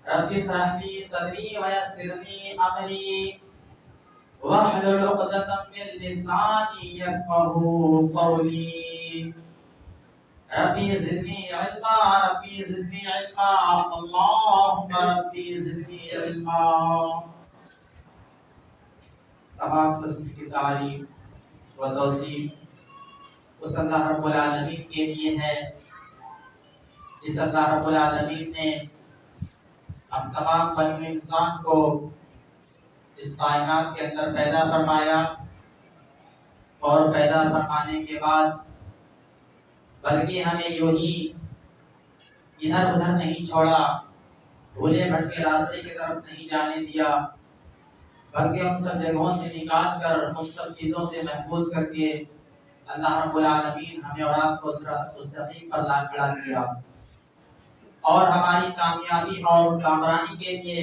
رب اشرح لي صدري ويسر لي امري واحلل عقدة من لساني يفقهوا قولي ربي زدني علما ربي زدني علما اللهم ربي زدني علما. تمام تصدیق کی تعریف و توصیف اس اللہ رب العالمین کے لیے ہے جس اللہ رب العالمین نے ہم تمام بنی انسان کو اس کائنات کے اندر پیدا فرمایا اور پیدا فرمانے کے بعد بلکہ ہمیں یوں ہی ادھر ادھر نہیں چھوڑا، بھولے بھٹکے راستے کی طرف نہیں جانے دیا، بلکہ ان سب جگہوں سے نکال کر ان سب چیزوں سے محفوظ کر کے اللہ رب العالمین ہمیں اور آپ کو صراط مستقیم پر لا کھڑا کیا. اور ہماری کامیابی اور کامرانی کے لیے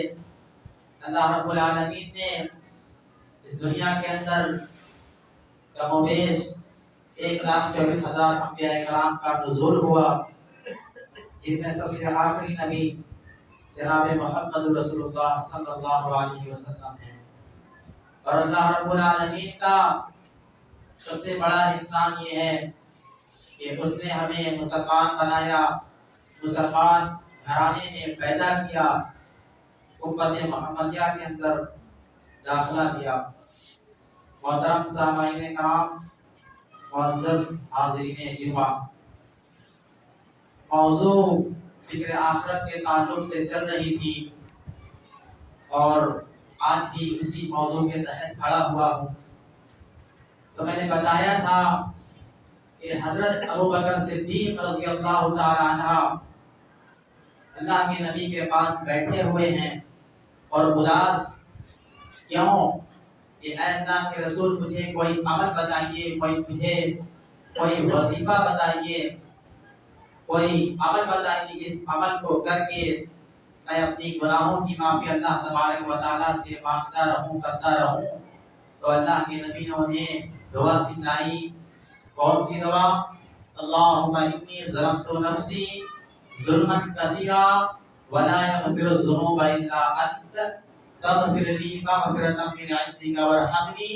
اللہ رب العالمین نے اس دنیا کے اندر کم و بیش 1,24,000 انبیاء کرام کا نزول ہوا، جن میں سب سے آخری نبی جناب محمد رسول اللہ صلی اللہ علیہ وسلم ہیں. اور اللہ رب العالمین کا سب سے بڑا احسان یہ ہے کہ اس نے ہمیں مسلمان بنایا، مسلمان گھرانے میں پیدا کیا، امت محمدیہ کے اندر داخلہ دیا. محترم سامعین کرام، معزز حاضرین جمعہ، موضوع فکر آخرت کے تعلق سے چل رہی تھی اور آج بھی اسی موضوع کے تحت کھڑا ہوا ہوں. تو میں نے بتایا تھا کہ حضرت ابوبکر صدیق رضی اللہ تعالی عنہ اللہ کے نبی کے پاس بیٹھے ہوئے ہیں اور اداس کیوں کہ اے اللہ کے رسول مجھے کوئی عمل بتائیے، مجھے کوئی وظیفہ بتائیے، کوئی عمل بتائیے، اس عمل کو کر کے میں اپنی گناہوں کی معافی اللہ تبارک و تعالیٰ سے مانگتا رہوں، کرتا رہوں. تو اللہ کے نبی نے انہیں دعا سکھلائی. کون سی دعا؟ اللہم انی ظلمت نفسی ظلما کثیرا ولا یغفر الذنوب الا انت فاغفر لی مغفرۃ من عندک وارحمنی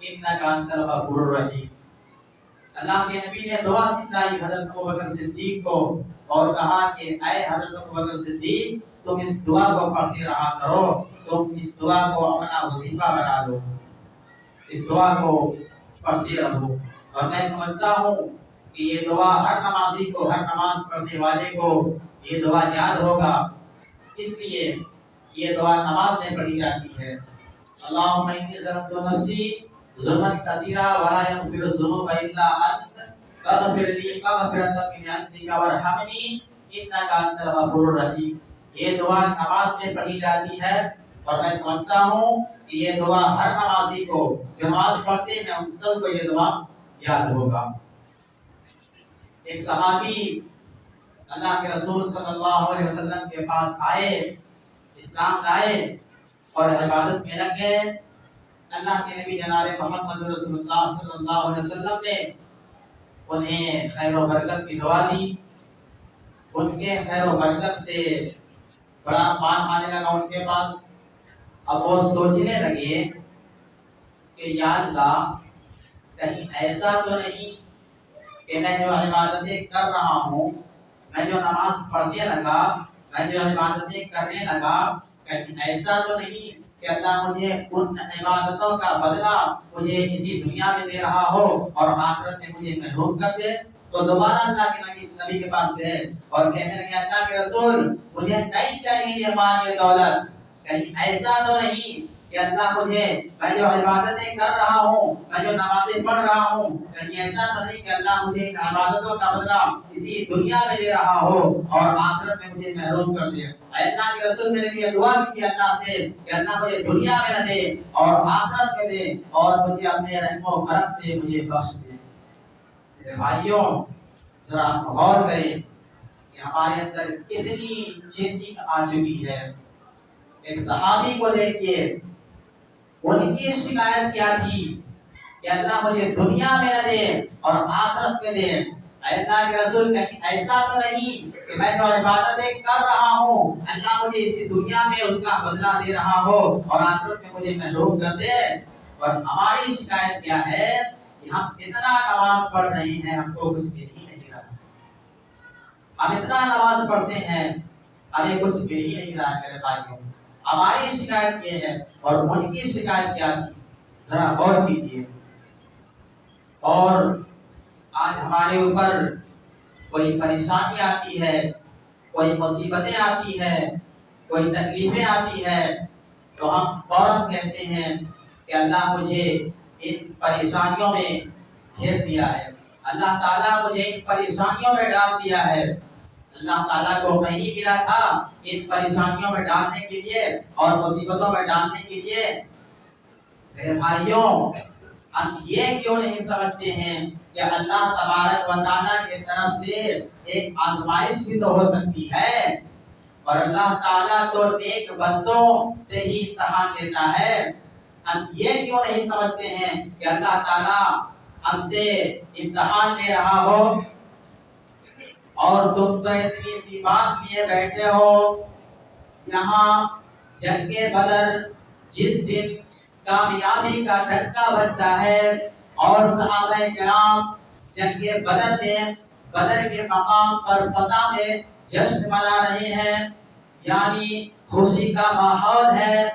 انک انت الغفور الرحیم. اللہ کے نبی نے دعا سکھلائی حضرت ابوبکر صدیق کو اور کہا کہ اے حضرت ابوبکر صدیق، تم اس دعا کو پڑھتے رہا کرو، تم اس دعا کو اپنا وظیفہ بنا لو، اس دعا کو پڑھتے رہو. اور میں سمجھتا ہوں کہ یہ دعا ہر نمازی کو، ہر نماز پڑھنے والے کو یہ دعا یاد ہوگا، اس لیے یہ دعا نماز میں پڑھی جاتی ہے. اللہم انی ظلمت نفسی ظلما کثیرا ولا یغفر الذنوب الا انت فاغفر لی مغفرۃ من عندک وارحمنی انک انت الغفور الرحیم. یہ دعا نماز میں پڑھی جاتی ہے اور میں سمجھتا ہوں کہ یہ دعا ہر نمازی کو جو نماز پڑھتے ہیں ان سب کو یہ دعا یاد ہوگا. ایک صحابی اللہ کے رسول صلی اللہ علیہ وسلم کے پاس آئے، اسلام لائے اور عبادت میں لگ گئے. اللہ کے نبی جناب محمد رسول اللہ صلی اللہ علیہ وسلم نے انہیں خیر و برکت کی دعا دی. ان کے خیر و برکت سے بڑا مان آنے لگا ان کے پاس. اب وہ سوچنے لگے کہ یا اللہ، کہیں ایسا تو نہیں کہ میں جو عبادتیں کر رہا ہوں، میں جو نماز پڑھنے لگا، میں جو عبادتیں کرنے لگا، کہیں ایسا تو نہیں کہ اللہ مجھے ان عبادتوں کا بدلہ مجھے اسی دنیا میں دے رہا ہو اور آخرت میں مجھے محروم کر دے. تو دوبارہ اللہ کے نبی کے پاس گئے اور کہنے لگے اللہ کے رسول مجھے نہیں چاہیے یہ مال یہ دولت، کہیں ایسا تو نہیں کہ اللہ مجھے، میں جو عبادتیں کر رہا ہوں، میں جو نمازیں پڑھ رہا ہوں، کہیں ایسا تو نہیں کہ اللہ مجھے ان عبادتوں کا بدلہ اسی دنیا میں دے رہا ہو اور آخرت میں مجھے محروم کر دے. اللہ کے رسول میرے لیے دعا کی اللہ سے کہ اللہ مجھے دنیا میں نہ دے اور آخرت میں دے اور مجھے اپنے رحم و کرم سے مجھے بخش دے. میرے بھائیوں، ذرا غور کریں کہ ہمارے اندر کتنی چینجنگ آ چکی ہے. ایک صحابی کو دیکھیے، ان کی شکایت کیا تھی کہ اللہ مجھے دنیا میں نہ دے اور آخرت میں دے. اے اللہ کے رسول کہیں ایسا تو نہیں کہ میں جو عبادتیں کر رہا ہوں اللہ مجھے اسی دنیا میں اس کا بدلہ دے رہا ہو اور آخرت میں مجھے محروم کر دے. اور ہماری شکایت کیا ہے کہ ہم اتنا نماز پڑھ رہے ہیں ہم کو کچھ بھی نہیں رہا. ہم اتنا نماز پڑھتے ہیں ہمیں کچھ بھی نہیں رہا میرے بھائیوں. ہماری شکایت یہ ہے اور ان کی شکایت کیا تھی ذرا غور کیجیے. اور آج ہمارے اوپر کوئی پریشانی آتی ہے, کوئی مصیبتیں آتی ہے, کوئی تکلیفیں آتی ہے تو ہم فوراً کہتے ہیں کہ اللہ مجھے ان پریشانیوں میں گھیر دیا ہے, اللہ تعالیٰ مجھے ان پریشانیوں میں ڈال دیا ہے. اللہ تعالیٰ کو نہیں ملا تھا ان پریشانیوں میں ڈالنے کے لیے اور مصیبتوں میں ڈالنے کے لیے. میرے بھائیوں ہم یہ کیوں نہیں سمجھتے ہیں کہ اللہ تبارک و تعالیٰ کی طرف سے ایک آزمائش بھی تو ہو سکتی ہے اور اللہ تعالیٰ تو نیک بندوں سے ہی امتحان لیتا ہے. ہم یہ کیوں نہیں سمجھتے ہیں کہ اللہ تعالیٰ ہم سے امتحان لے رہا ہو اور تم تو اتنی سی بات لیے بیٹھے ہو. یہاں جنگ بدر جس دن کامیابی کا ڈنکا بجتا ہے اور صحابہ کرام جنگ بدر میں بدر کے مقام پر فتح میں جشن منا رہے ہیں, یعنی خوشی کا ماحول ہے.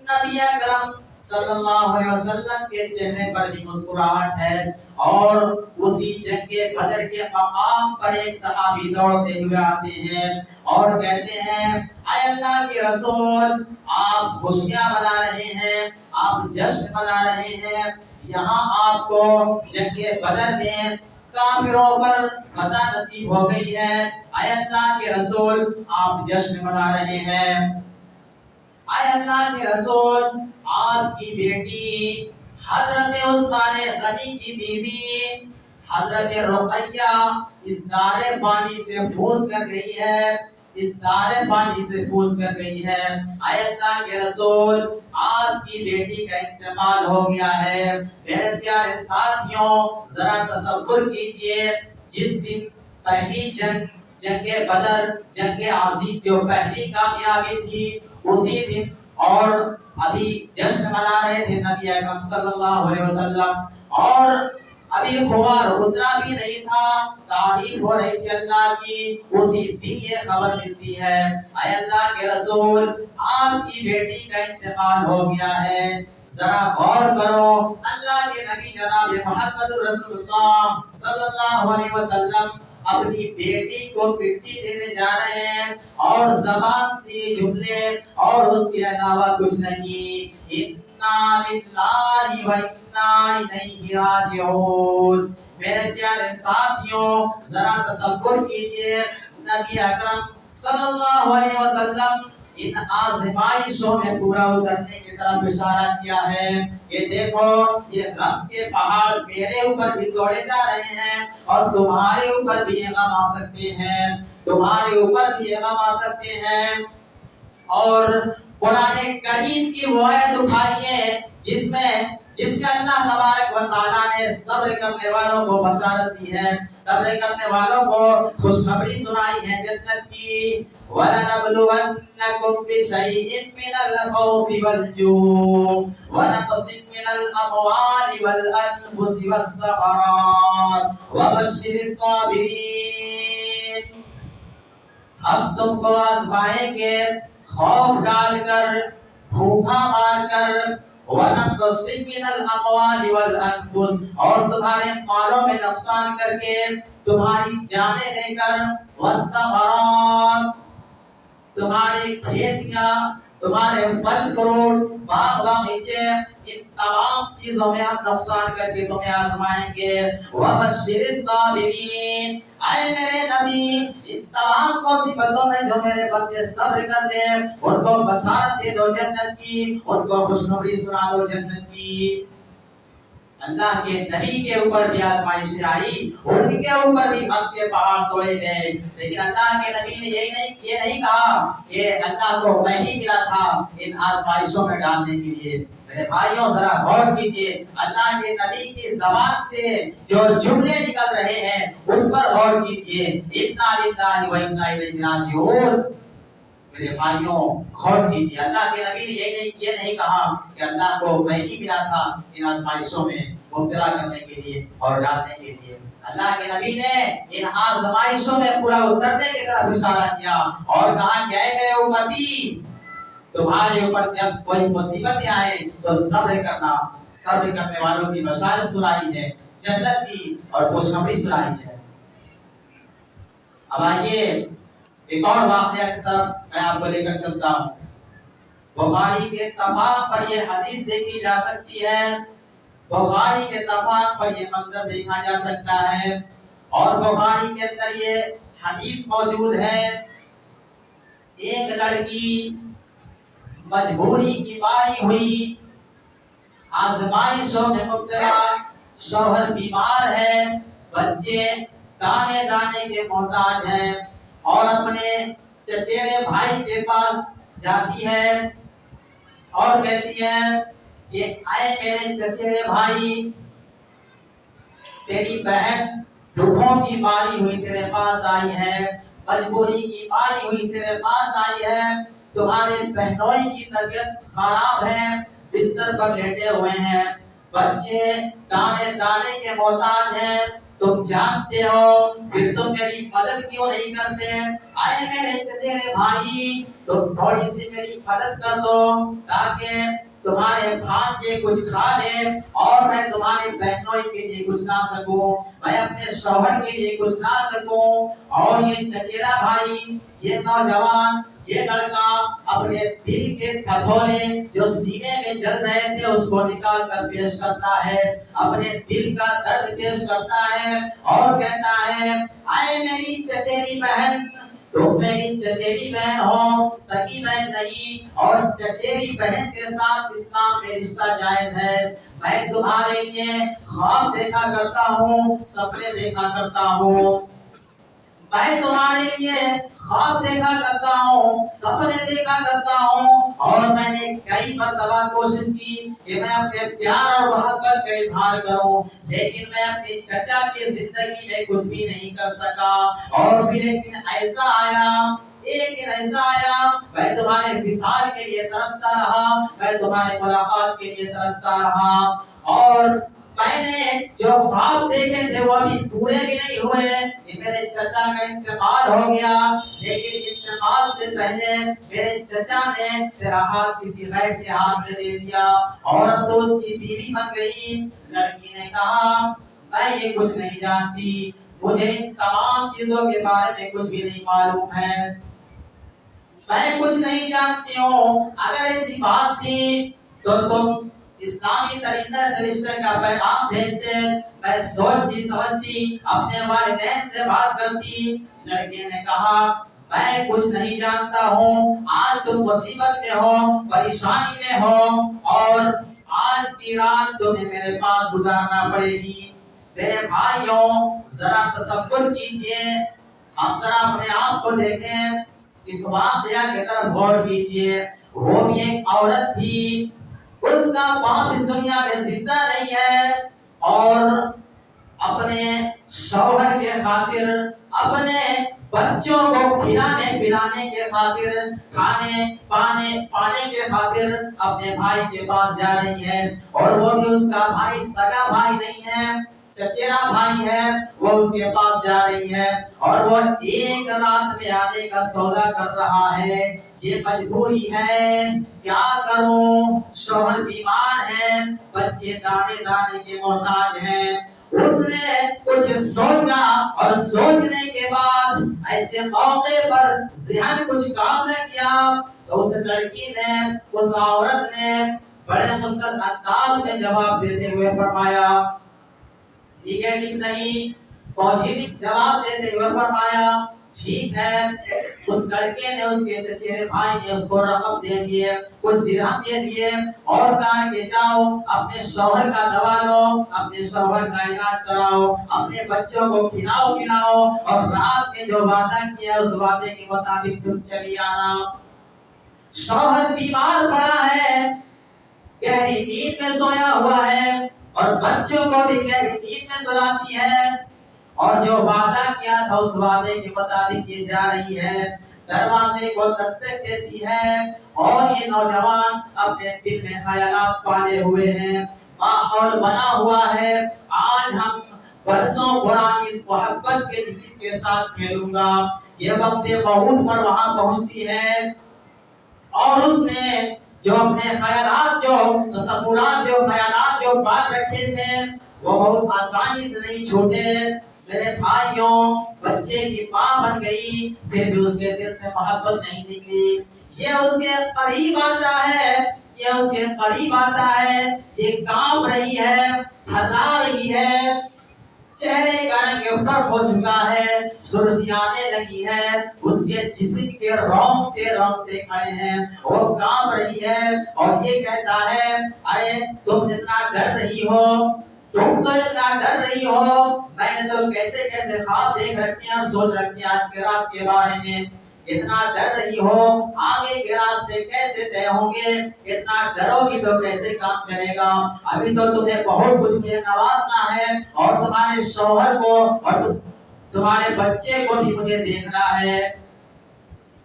نبی اکرم صلی اللہ علیہ وسلم کے چہرے پر بھی مسکراہٹ ہے اور اسی جنگ بدر کے مقام پر ایک صحابی دوڑتے ہوئے آتے ہیں اور کہتے ہیں اے اللہ کے رسول آپ خوشیاں منا رہے ہیں, آپ جشن منا رہے ہیں, یہاں آپ کو جنگ بدر میں کافروں پر فتح نصیب ہو گئی ہے, اے اللہ کے رسول آپ جشن منا رہے ہیں. اے اللہ کے رسول آپ کی بیٹی حضرت عثمان غنی کی بیوی حضرت رقیہ اس دارے پانی سے پھوس کر گئی ہے, اس دارے پانی سے پھوس کر گئی ہے. اے اللہ کے رسول آپ کی بیٹی کا انتقال ہو گیا ہے. میرے پیارے ساتھیوں ذرا تصور کیجئے جس دن پہلی جنگ بدر جنگ عظیم جو پہلی کامیابی تھی اسی دن اور ابھی جشن منا رہے تھے نبی اکرم صلی اللہ علیہ وسلم اور ابھی خبر اتنا بھی نہیں تھا, تعریف ہو رہی تھی اللہ کی. اسی دن یہ خبر ملتی ہے اے اللہ کے رسول آپ کی بیٹی کا انتقال ہو گیا ہے. ذرا غور کرو, اللہ کے نبی جناب محمد رسول اللہ صلی اللہ علیہ وسلم اپنی بیٹی کو مٹی دینے جا رہے ہیں اور زبان سے جملے اور اس کے علاوہ کچھ نہیں, انا للہ و انا الیہ راجعون. میرے پیارے ساتھیوں ذرا تصور کیجئے نبی اکرم صلی اللہ علیہ وسلم ان آزمائشوں میں پورا اترنے کی طرف اشارہ کیا ہے کہ دیکھو یہ غم کے پہاڑ میرے اوپر بھی توڑے جا رہے ہیں اور تمہارے اوپر بھی یہ غم آ سکتے ہیں, تمہارے اوپر بھی یہ غم آ سکتے ہیں. اور قرآن کریم کی وہ آیت اٹھائیے جس میں اللہ تبارک و تعالیٰ نے صبر کرنے والوں کو بشارت دی ہے, صبر کرنے والوں کو خوشخبری سنائی ہے جنت کی. وَلَنَبْلُوَنَّكُمْ بِشَيْءٍ مِّنَ الْخَوْفِ وَالْجُوعِ وَنَقْصٍ مِّنَ الْأَمْوَالِ وَالْأَنفُسِ وَالثَّمَرَاتِ وَبَشِّرِ الصَّابِرِينَ. ہم تم کو آزمائیں گے خوف ڈال کر, بھوکا مار کر, وَنَقْصٍ مِّنَ الْأَمْوَالِ وَالْأَنفُسِ اور تمہارے مالوں میں نقصان کر کے, تمہاری جانیں لے کر, وَالثَّمَرَاتِ تمہاری کھیتیاں, تمہارے پھل فروٹ, باغ باغیچے, ان تمام چیزوں میں ہم نقصان کر کے تمہیں آزمائیں گے. وَبَشِّرِ الصَّابِرِينَ اے میرے نبی ان تمام مصیبتوں میں جو میرے بندے صبر کر لیں ان کو بشارت دے دو جنت کی, ان کو خوشخبری سنا دو جنت کی. اللہ کے نبی کے اوپر بھی آزمائش آئی, ان کے اوپر بھی غم کے پہاڑ توڑے گئے, لیکن اللہ کے نبی نے یہ نہیں کہا کہ اللہ کو میں ہی ملا تھا ان آزمائشوں میں ڈالنے کے لیے. میرے بھائیوں ذرا غور کیجئے، اللہ کے نبی کی زبان سے جو جملے نکل رہے ہیں اس پر غور کیجئے، انا للہ و انا الیہ راجعون۔ میرے بھائیوں غور کیجئے، اللہ کے نبی نے یہ نہیں کہا کہ اللہ کو میں ہی ملا تھا ان آزمائشوں میں مبتلا کرنے کے لیے اور ڈالنے کے لیے۔ اللہ کے نبی نے ان آزمائشوں میں پورا اترنے کی طرف اشارہ کیا اور کہا کہ اے میرے امتی، تمہارے اوپر جب کوئی مصیبتیں آئے تو صبر کرنا، صبر کرنے والوں کی بشارت سنائی ہے، جنت کی اور خوشخبری سنائی ہے۔ اب آئیے ایک اور واقعہ کی طرف میں آپ کو لے کر چلتا ہوں۔ بخاری کے اتفاق پر یہ حدیث دیکھی جا سکتی ہے، بخاری کے اتفاق پر یہ منظر دیکھا جا سکتا ہے، اور بخاری کے اندر یہ حدیث موجود ہے۔ ایک لڑکی مجبوری کی باری ہوئی، آزمائشوں میں مبتلا، شوہر بیمار ہے، بچے دانے دانے کے محتاج ہیں، اور اپنے چچیرے بھائی کے پاس جاتی ہے اور کہتی ہے کہ اے میرے چچیرے بھائی، تیری بہن دکھوں کی باری ہوئی تیرے پاس آئی ہے، مجبوری کی باری ہوئی تیرے پاس آئی ہے، تمہارے بہنوئی کی طبیعت خراب ہے، بستر پر لیٹے ہوئے ہیں، بچے دانے دانے کے محتاج ہیں، تم جانتے ہو، پھر تم میری مدد کیوں نہیں کرتے؟ آئے میرے چچیرے بھائی، تم تھوڑی سی میری مدد کر دو تاکہ تمہارے بھانجے کچھ کھا لے اور میں تمہاری بہنوئی کے لیے کچھ لا سکوں، میں اپنے شوہر کے لیے کچھ لا سکوں۔ اور یہ چچیرا بھائی، یہ نوجوان، یہ لڑکا اپنے دل کے تھتھولے جو سینے میں جل رہے تھے اس کو نکال کر پیش کرتا ہے، اپنے دل کا درد پیش کرتا ہے اور کہتا ہے اے میری چچیری بہن، تم میری چچیری بہن ہو، سگی بہن نہیں، اور چچیری بہن کے ساتھ اسلام میں رشتہ جائز ہے، میں تمہارے لیے خواب دیکھا کرتا ہوں، سپنے دیکھا کرتا ہوں، میں تمہارے لیے خواب دیکھا کرتا ہوں، سپنے دیکھا کرتا ہوں، اور میں نے کئی مرتبہ کوشش کی کہ میں اپنے پیار اور محبت کا اظہار کروں، لیکن میں اپنی چچا کی زندگی میں کچھ بھی نہیں کر سکا۔ اور پھر ایک دن ایسا آیا میں تمہارے وصال کے لیے ترستا رہا، میں تمہارے ملاقات کے لیے ترستا رہا، اور میں نے جو خواب دیکھے تھے وہ ابھی پورے بھی نہیں ہوئے کہ میرے چچا کا انتقال ہو گیا، لیکن انتقال سے پہلے میرے چچا نے تیرا ہاتھ کسی غیر کے ہاتھ میں دے دیا اور اب تو اس کی بیوی بن گئی۔ لڑکی نے کہا میں یہ کچھ نہیں جانتی، مجھے ان تمام چیزوں کے بارے میں کچھ بھی نہیں معلوم ہے، میں کچھ نہیں جانتی ہوں، اگر ایسی بات تھی تو تم اسلامی طریقے سے رشتے کا پیغام بھیجتے، میں سوچتی سمجھتی اپنے والدین سے بات کرتی۔ لڑکے نے کہا میں کچھ نہیں جانتا ہوں، آج تم مصیبت میں ہو، پریشانی میں ہو، اور آج کی رات تمہیں میرے پاس گزارنا پڑے گی۔ میرے بھائیوں ذرا تصور کیجئے، ہم ذرا اپنے آپ کو دیکھیں، اس واقعہ کی طرف غور کیجئے۔ وہ بھی ایک عورت تھی، اس کا باپ اس دنیا میں زندہ نہیں ہے، اور اپنے شوہر کے خاطر، اپنے بچوں کو کھلانے پلانے کے خاطر، کھانے پانے کے خاطر اپنے بھائی کے پاس جا رہی ہے، اور وہ بھی اس کا بھائی سگا بھائی نہیں ہے، چچیرا بھائی ہے، وہ اس کے پاس جا رہی ہے، اور وہ ایک رات میں آنے کا سودا کر رہا ہے۔ یہ مجبوری ہے، کیا کروں، شوہر بیمار ہے، بچے دانے دانے کے محتاج ہیں۔ اس نے کچھ سوچا اور سوچنے کے بعد ایسے موقع پر ذہن کچھ کام نہ کیا تو اس لڑکی نے، اس عورت نے بڑے مستقل انداز میں جواب دیتے ہوئے فرمایا، نگیٹو نہیں، پازیٹو جواب دیتے ہوئے فرمایا ٹھیک ہے۔ اس لڑکے نے، اس کے چچیرے بھائی نے اس کو رقم دے دیے، کچھ درہم دے دیے، اور کہا کہ جاؤ اپنے شوہر کا دوا لو، اپنے شوہر کا علاج کراؤ، اپنے بچوں کو کھلاؤ پلاؤ، اور رات میں جو وعدہ کیا اس وعدے کے مطابق تم چلی آنا۔ شوہر بیمار پڑا ہے، گہری نیند میں سویا ہوا ہے اور بچوں کو بھی گہری نیند میں سلاتی ہے، اور جو وعدہ کیا تھا اس وعدے کے مطابق یہ جا رہی ہے، دروازے کو دستک دیتی ہے، اور یہ نوجوان اپنے دل میں خیالات پالے ہوئے ہیں، ماحول بنا ہوا ہے، آج ہم برسوں پرانی اس محبت کے جسم کے ساتھ کھیلوں گا۔ یہ وقت بہت پر وہاں پہنچتی ہے، اور اس نے جو اپنے خیالات، جو تصورات، جو خیالات جو پال رکھے تھے وہ بہت آسانی سے نہیں چھوٹے۔ میرے بھائیوں، بچے کی ماں بن گئی، پھر بھی اس کے دل سے محبت نہیں نکلی۔ یہ اس کے قریب آتا ہے، یہ اس کے قریب آتا ہے، یہ کانپ رہی ہے، تھرا رہی ہے، چہرے کا رنگ اوپر ہو چکا ہے، سرخی آنے لگی ہے، اس کے جسم کے رونگٹے کھڑے ہیں، وہ کانپ رہی ہے، اور یہ کہتا ہے ارے تم اتنا ڈر رہی ہو، تم تو اتنا ڈر رہی ہو، میں نے تو کیسے کیسے خواب دیکھ رکھے ہیں اور سوچ رکھے ہیں آج کے رات کے بارے میں، اتنا ڈر رہی ہو، آگے کے راستے کیسے طے ہوں گے، اتنا ڈرو گی تو کیسے کام چلے گا، ابھی تو تمہیں بہت کچھ مجھے نوازنا ہے، اور تمہارے شوہر کو اور تمہارے بچے کو بھی مجھے دیکھنا ہے،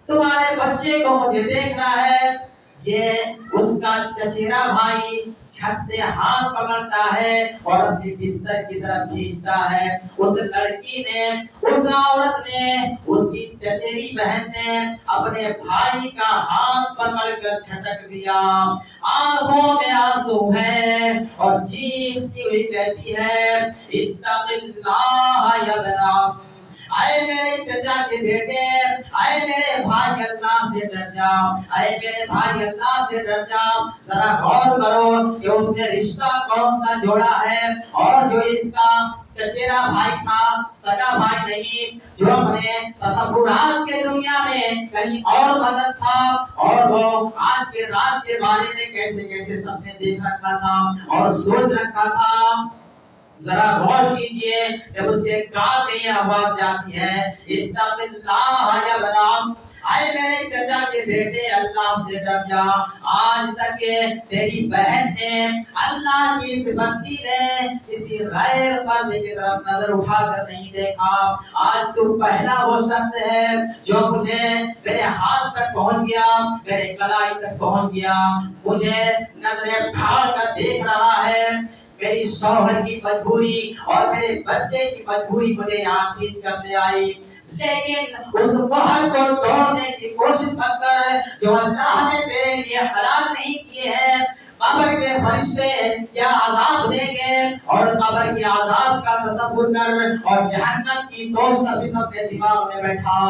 تمہارے بچے کو مجھے دیکھنا ہے۔ یہ اس کا چچیرا بھائی چھت سے ہاتھ پکڑتا ہے اور اپنی بستر کی طرف کھینچتا ہے۔ اس لڑکی نے، اس عورت نے، اس کی چچیری بہن نے اپنے بھائی کا ہاتھ پکڑ کر جھٹک دیا، آنکھوں میں آنسو ہے، اور چیختی ہوئی کہتی ہے اتق اللہ یا ابن، اے میرے چچا کے بیٹے، اے میرے بھائی اللہ سے ڈر جا، اے میرے بھائی اللہ سے ڈر جا، ذرا غور کرو کہ اس نے رشتہ کون سا جوڑا ہے، اور جو اس کا چچیرا بھائی تھا، سگا بھائی نہیں، جو اپنے تصورات کے دنیا میں کہیں اور مگن تھا، اور وہ آج کے رات کے بارے میں کیسے کیسے سپنے دیکھ رکھا تھا اور سوچ رکھا تھا۔ ذرا غور کیجئے، جب اس کے کان میں یہ آواز جاتی ہے اتق اللہ یا ابن، اے میرے چچا کے بیٹے اللہ سے ڈر جا، آج تک تیری بہن نے، اللہ کی اس بندی نے کسی غیر مرد کی طرف نظر اٹھا کر نہیں دیکھا، آج تو پہلا وہ شخص ہے جو مجھے میرے ہاتھ تک پہنچ گیا، میرے کلائی تک پہنچ گیا، مجھے نظریں پھاڑ کر دیکھ رہا ہے، میری شوہر کی مجبوری اور میرے بچے کی مجبوری مجھے یہاں کھینچ کر لے آئی، لیکن اس مہر کو توڑنے کی کوشش مت کر جو اللہ نے تیرے لیے حلال نہیں کیے ہیں۔ قبر کے فرشتے کیا عذاب دیں گے، اور قبر کے عذاب کا تصور کر، اور جہنم کی دوست بھی اپنے دماغ میں بیٹھا۔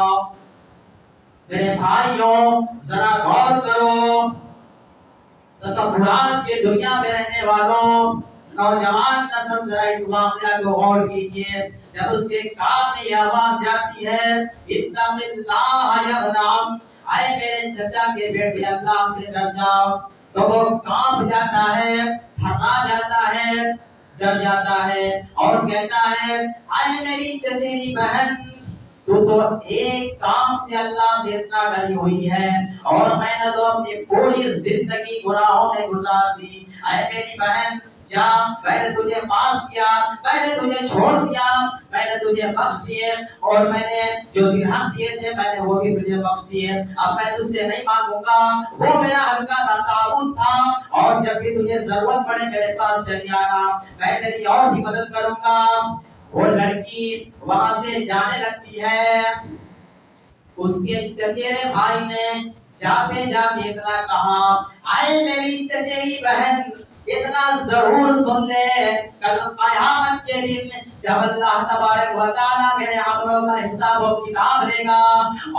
میرے بھائیوں، ذرا غور کرو، تصورات کے دنیا میں رہنے والوں، نوجوان نسل ذرا اس معاملہ کو غور کیجئے، جب اس کے کان میں یہ آواز جاتی ہے اتق اللہ یا ابن، اے میرے چچا کے بیٹے اللہ سے ڈر جاؤ، تو وہ کانپ جاتا ہے، تھرا جاتا ہے، ڈر جاتا ہے، اور کہتا ہے اے میری چچیری بہن، تو ایک کام سے اللہ سے اتنا ڈری ہوئی ہے، اور میں نے تو اپنی پوری زندگی گناہوں میں گزار دی، اے میری بہن جا، میں نے تجھے معاف کیا، میں نے تجھے چھوڑ دیا، میں نے تجھے بخش دیے، اور میں نے جو درہم دیے تھے میں نے وہ بھی تجھے بخش دیے، اب میں تجھ سے نہیں مانگوں گا، وہ میرا ہلکا سا تعاون تھا، اور جب بھی تجھے ضرورت پڑے میرے پاس چلی آنا، میں تیری اور بھی مدد کروں گا۔ وہ لڑکی وہاں سے جانے لگتی ہے، اس کے چچیرے بھائی نے جاتے جاتے اتنا کہا اے میری چچیری بہن، اتنا ضرور سن لے، کل قیامت کے دن جب اللہ تبارک و تعالیٰ میرے عملوں کا حساب و کتاب لے گا،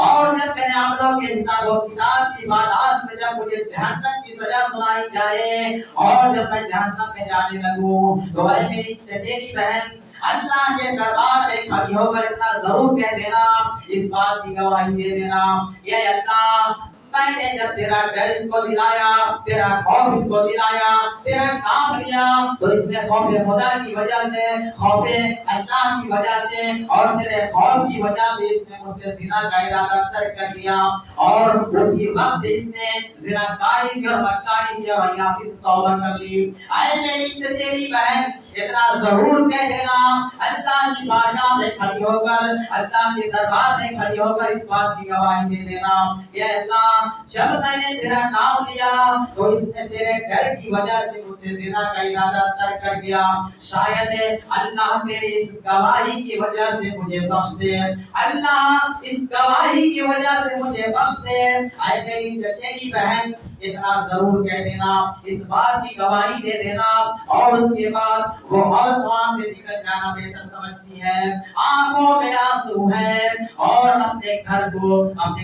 اور جب میرے عملوں کے حساب و کتاب کی باداشت میں جب مجھے جہنم کی سزا سنائی جائے، اور جب میں جہنم میں جانے لگوں، تو اے میری چچیری بہن اللہ کے دربار میں کھڑی ہو کر اتنا ضرور کہہ دینا، اس بات کی گواہی دے دینا، یہ اللہ، میں نے نے جب تیرا ڈر اس کو دلایا، تیرا خوف اس کو دلایا، تیرا نام لیا، تو اس نے خوف خدا کی وجہ سے، خوف اللہ کی وجہ سے اور تیرے خوف کی وجہ سے اس نے مجھ سے زنا کا ارادہ ترک کر لیا، اور اسی وقت اس نے زناکاری سے اور بدکاری سے اور عیاسی سے توبہ کر لی۔ اے میری چچیری بہن، اتنا ضرور کہہ دینا، اللہ کی بارگاہ میں کھڑی ہو کر، اللہ کے دربار میں کھڑی ہو کر اس بات کی گواہی دے دینا کہ اللہ جب میں نے تیرا نام لیا تو اس نے تیرے ڈر کی وجہ سے مجھ سے زنا کا ارادہ ترک کر دیا، شاید اللہ تیری اس گواہی کی وجہ سے مجھے بخش دے، اللہ اس گواہی کی وجہ سے مجھے بخش دے۔ اے میری چچیری بہن، اتنا ضرور کہہ دینا، اس بات کی گواہی دے دینا، اور اس کے بعد وہ عورت وہاں سے نکل جانا بہتر سمجھتی ہے، آنکھوں میں آنسو ہے اور اپنے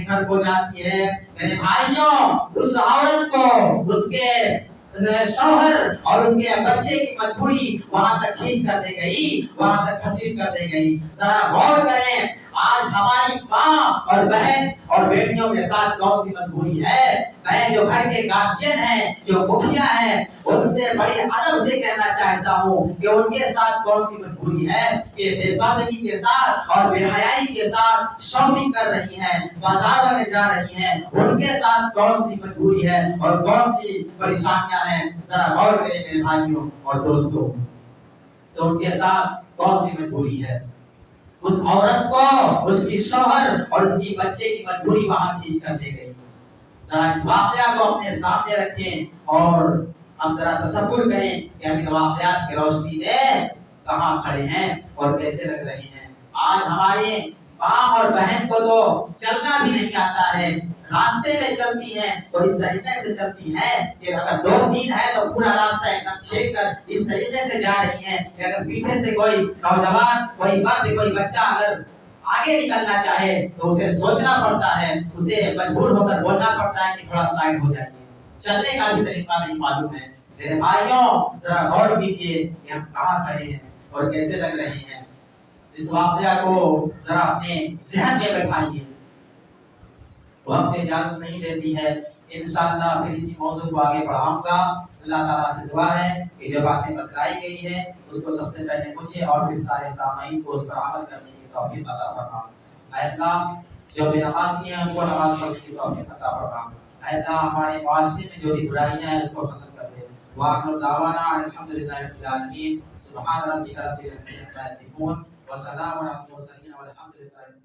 گھر کو جاتی ہے۔ میرے بھائیوں، اس عورت کو اس کے شوہر اور اس کے بچے کی مجبوری وہاں تک کھینچ کر دے گئی، وہاں تک گھسیٹ کر دے گئی۔ ذرا غور کریں، آج ہماری ماں اور بہن اور بیٹیوں کے ساتھ کون سی مجبوری ہے؟ میں جو گھر کے گارجین ہیں، جو مکھیا ہیں، ان سے بڑی ادب سے کہنا چاہتا ہوں کہ ان کے ساتھ کون سی مجبوری ہے کہ بے پردگی کے ساتھ اور بے حیائی کے ساتھ شاپنگ کر رہی ہیں، بازاروں میں جا رہی ہیں، ان کے ساتھ کون سی مجبوری ہے اور کون سی پریشانیاں ہیں؟ ذرا غور کریں میرے بھائیوں اور دوستوں، تو ان کے ساتھ کون سی مجبوری ہے؟ اس عورت کو اس کی شوہر اور اس کی بچے کی مجبوری وہاں کھینچ کر دے گئی۔ ذرا اس واقعہ کو اپنے سامنے رکھیں اور ہم ذرا تصور کریں کہ ہم ان واقعات کی روشنی میں کہاں کھڑے ہیں اور کیسے لگ رہے ہیں۔ آج ہمارے ماں اور بہن کو تو چلنا بھی نہیں آتا ہے، راستے میں چلتی ہیں تو اس طریقے سے چلتی ہیں کہ اگر 2-3 ہے تو پورا راستہ ایک دم چھیڑ کر اس طریقے سے جا رہی ہیں کہ اگر پیچھے سے کوئی نوجوان، کوئی مرد، کوئی بچہ اگر آگے نکلنا چاہے تو اسے سوچنا پڑتا ہے، اسے مجبور ہو کر بولنا پڑتا ہے کہ تھوڑا سائڈ ہو جائیے، چلنے کا بھی طریقہ نہیں معلوم ہے۔ میرے بھائیوں، ذرا غور کیجئے کہ ہم کہاں کھڑے ہیں اور کیسے لگ رہے ہیں۔ اس واقعہ کو ذرا اپنے ذہن میں بیٹھائیے۔ وقت اجازت نہیں دیتی ہے، انشاءاللہ پھر اسی موضوع کو آگے بڑھاؤں گا۔ اللہ تعالیٰ سے دعا ہے کہ جو باتیں بتلائی گئی ہیں اس کو سب سے پہلے مجھے اور پھر سارے سامعین کو اس پر عمل کرنے کی توفیق عطا فرما۔ اے اللہ، جو بے نمازی ہیں ان کو نماز پڑھنے کی توفیق عطا فرما۔ اے اللہ، ہمارے معاشرے میں جو بھی برائیاں ہیں اس کو ختم کر دے۔ وآخر دعوانا الحمدللہ رب العالمین، سبحان ربک رب العزۃ عما یصفون وسلام علی المرسلین والحمدللہ